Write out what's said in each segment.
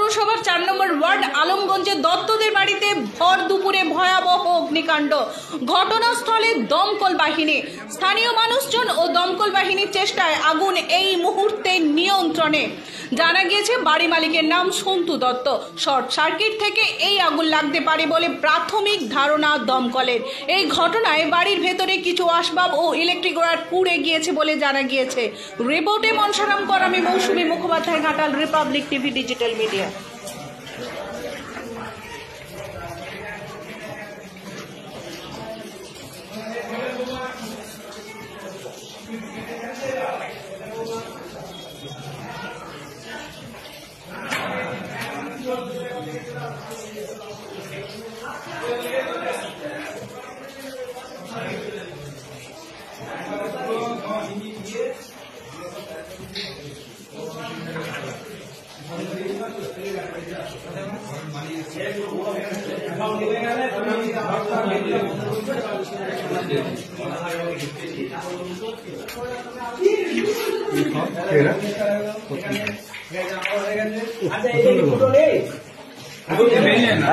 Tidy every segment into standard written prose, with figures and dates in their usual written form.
পৌরসভার 4 নম্বর ওয়ার্ড আলমগঞ্জে দত্তদের বাড়িতে ভর দুপুরে ভয়াবহ অগ্নিকাণ্ড। ঘটনাস্থলে দমকল বাহিনী, স্থানীয় মানুষজন ও দমকল বাহিনীর চেষ্টায় আগুন এই মুহূর্তে নিয়ন্ত্রণে। জানা গিয়েছে বাড়ি মালিকের নাম সন্তু দত্ত। শর্ট সার্কিট থেকে এই আগুন লাগতে পারে বলে প্রাথমিক ধারণা দমকলের। এই ঘটনায় বাড়ির ভেতরে কিছু আসবাব ও ইলেকট্রিক ওয়্যার পুড়ে গিয়েছে বলে জানা গিয়েছে। রিপোর্টে Mansaram Karami, Mousumi Mukhopadhyay, Ghatal, Republic TV digital media.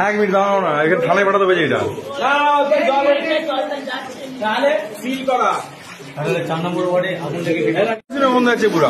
এক মিনিট দাঁড়াও না, এখানে থানায় পাঠাতে হবে এটা। 4 নম্বর ওয়ার্ডে আগুন লেগে বন্ধ আছে পুরা।